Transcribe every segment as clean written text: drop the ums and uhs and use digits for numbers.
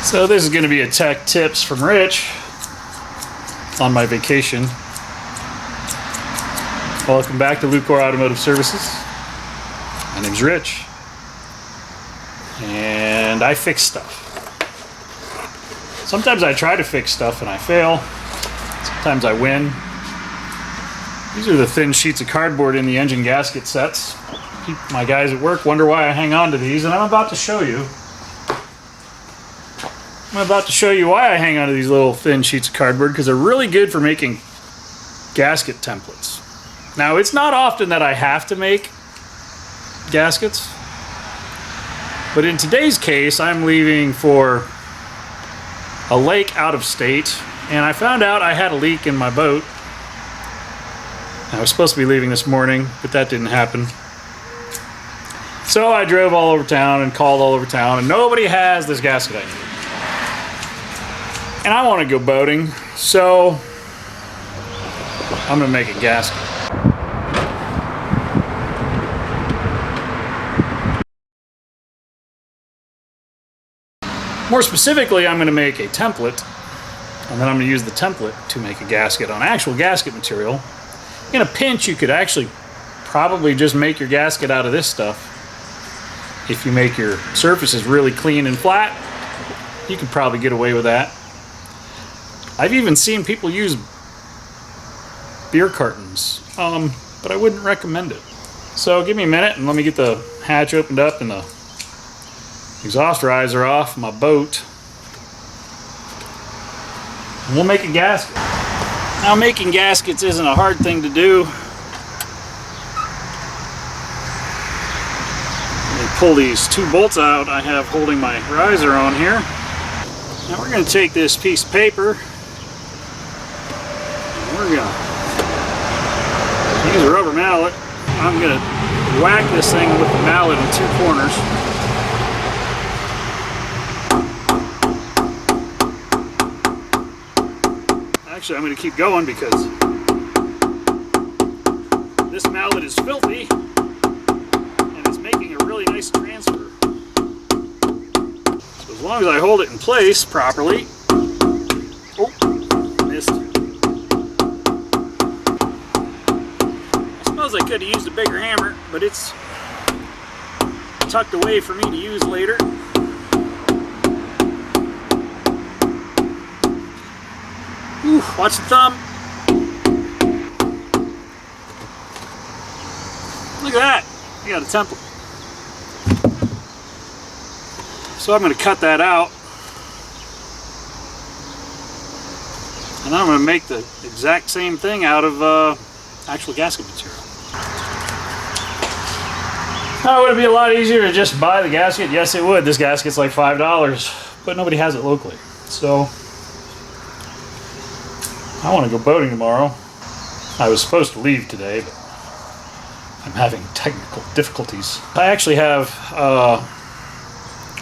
So this is going to be a tech tips from Rich on my vacation. Welcome back to Lucore Automotive Services. My name's Rich, and I fix stuff. Sometimes I try to fix stuff and I fail. Sometimes I win. These are the thin sheets of cardboard in the engine gasket sets. My guys at work wonder why I hang on to these, and I'm about to show you. I'm about to show you why I hang on to these little thin sheets of cardboard, because they're really good for making gasket templates. Now, it's not often that I have to make gaskets, but in today's case, I'm leaving for a lake out of state, and I found out I had a leak in my boat. I was supposed to be leaving this morning, but that didn't happen. So I drove all over town and called all over town, and nobody has this gasket I need. And I want to go boating, so I'm going to make a gasket. More specifically, I'm going to make a template, and then I'm going to use the template to make a gasket on actual gasket material. In a pinch, you could actually probably just make your gasket out of this stuff. If you make your surfaces really clean and flat, you could probably get away with that. I've even seen people use beer cartons, but I wouldn't recommend it. So give me a minute and let me get the hatch opened up and the exhaust riser off my boat. And we'll make a gasket. Now, making gaskets isn't a hard thing to do. Let me pull these two bolts out I have holding my riser on here. Now we're going to take this piece of paper. We're going to use a rubber mallet. I'm going to whack this thing with the mallet in two corners. Actually, I'm going to keep going because this mallet is filthy and it's making a really nice transfer. So as long as I hold it in place properly. Oh, missed. I could have used a bigger hammer, but it's tucked away for me to use later. Ooh, watch the thumb. Look at that. I got a template. So I'm going to cut that out. And I'm going to make the exact same thing out of actual gasket material. Now, would it be a lot easier to just buy the gasket? Yes, it would. This gasket's like $5, but nobody has it locally. So, I want to go boating tomorrow. I was supposed to leave today, but I'm having technical difficulties. I actually have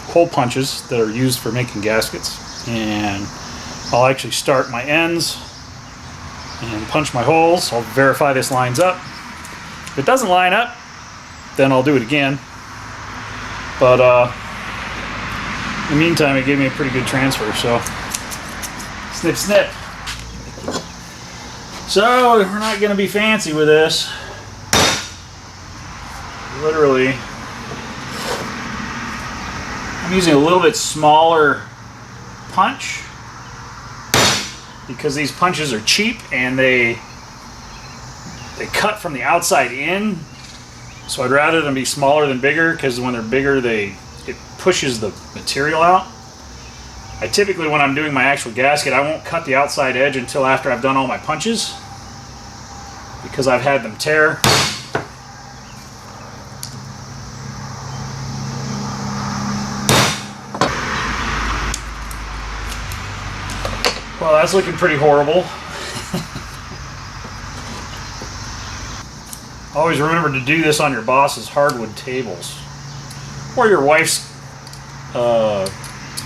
hole punches that are used for making gaskets, and I'll actually start my ends and punch my holes. I'll verify this lines up. If it doesn't line up, then I'll do it again. But in the meantime, it gave me a pretty good transfer, so snip snip. So we're not going to be fancy with this. Literally, I'm using a little bit smaller punch because these punches are cheap and they cut from the outside in. So I'd rather them be smaller than bigger, because when they're bigger, it pushes the material out. I typically, when I'm doing my actual gasket, I won't cut the outside edge until after I've done all my punches, because I've had them tear. Well, that's looking pretty horrible. Always remember to do this on your boss's hardwood tables or your wife's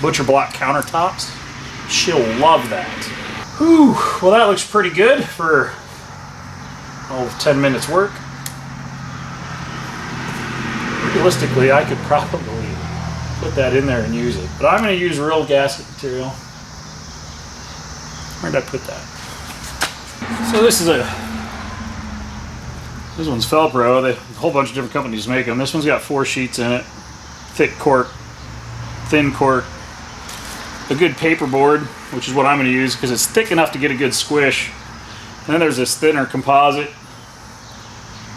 butcher block countertops. She'll love that. Whew, well, that looks pretty good for 10 minutes work. Realistically, I could probably put put that in there and use it. But I'm going to use real gasket material. Where did I put that? So this one's Felpro. A whole bunch of different companies make them. This one's got 4 sheets in it. Thick cork, thin cork, a good paper board, which is what I'm going to use because it's thick enough to get a good squish. And then there's this thinner composite.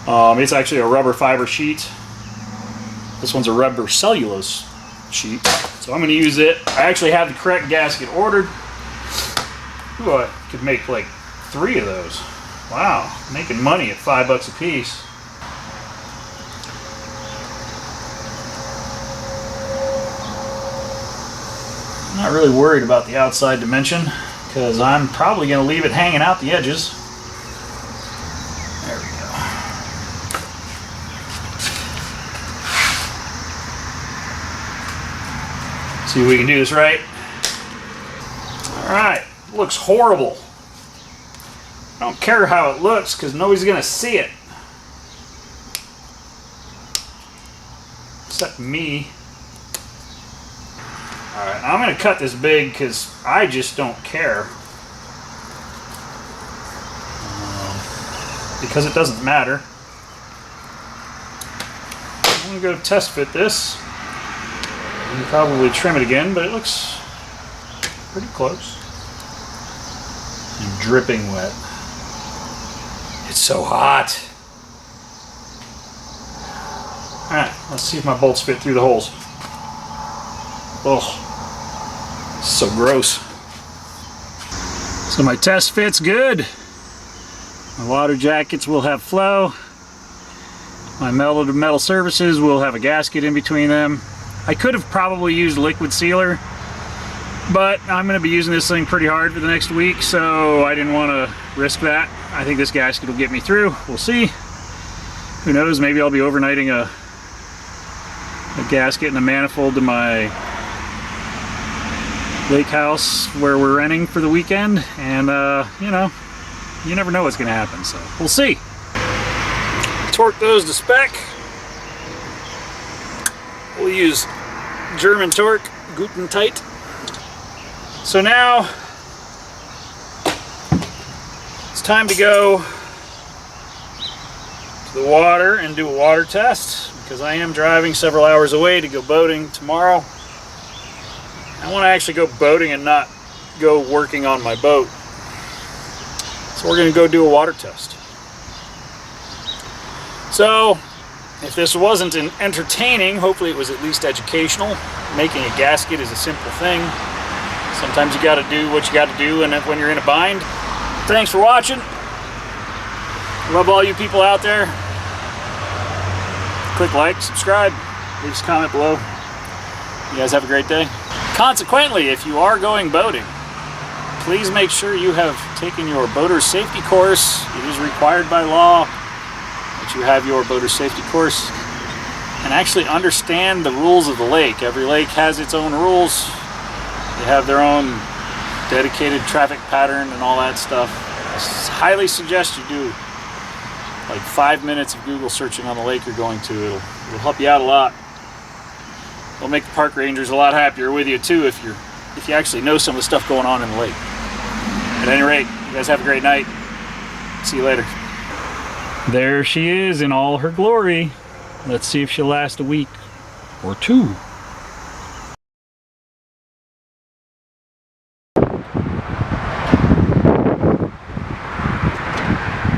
It's actually a rubber fiber sheet. This one's a rubber cellulose sheet. So I'm going to use it. I actually have the correct gasket ordered. Ooh, I could make like 3 of those. Wow, making money at $5 a piece. I'm not really worried about the outside dimension because I'm probably going to leave it hanging out the edges. There we go. See if we can do this right. Alright, looks horrible. I don't care how it looks because nobody's going to see it. Except me. Alright, I'm going to cut this big because I just don't care. Because it doesn't matter. I'm going to go test fit this. And probably trim it again, but it looks pretty close. I'm dripping wet. It's so hot. Alright, let's see if my bolts fit through the holes. Oh, so gross. So my test fit's good. My water jackets will have flow. My metal to metal surfaces will have a gasket in between them. I could have probably used liquid sealer, but I'm going to be using this thing pretty hard for the next week, so I didn't want to risk that. I think this gasket will get me through. We'll see. Who knows, maybe I'll be overnighting a gasket and a manifold to my lake house where we're renting for the weekend, and you know, you never know what's going to happen, so we'll see. Torque those to spec. We'll use German torque, Guten tight. So now it's time to go to the water and do a water test because I am driving several hours away to go boating tomorrow. I want to actually go boating and not go working on my boat. So we're going to go do a water test. So if this wasn't entertaining, hopefully it was at least educational. Making a gasket is a simple thing. Sometimes you got to do what you got to do and when you're in a bind. Thanks for watching. Love all you people out there. Click like, subscribe, leave us a comment below. You guys have a great day. Consequently, if you are going boating, please make sure you have taken your boater safety course. It is required by law that you have your boater safety course and actually understand the rules of the lake. Every lake has its own rules. They have their own dedicated traffic pattern and all that stuff. I highly suggest you do like 5 minutes of Google searching on the lake you're going to. It'll help you out a lot. It'll make the park rangers a lot happier with you too if you actually know some of the stuff going on in the lake. At any rate, you guys have a great night. See you later. There she is in all her glory. Let's see if she'll last a week or 2.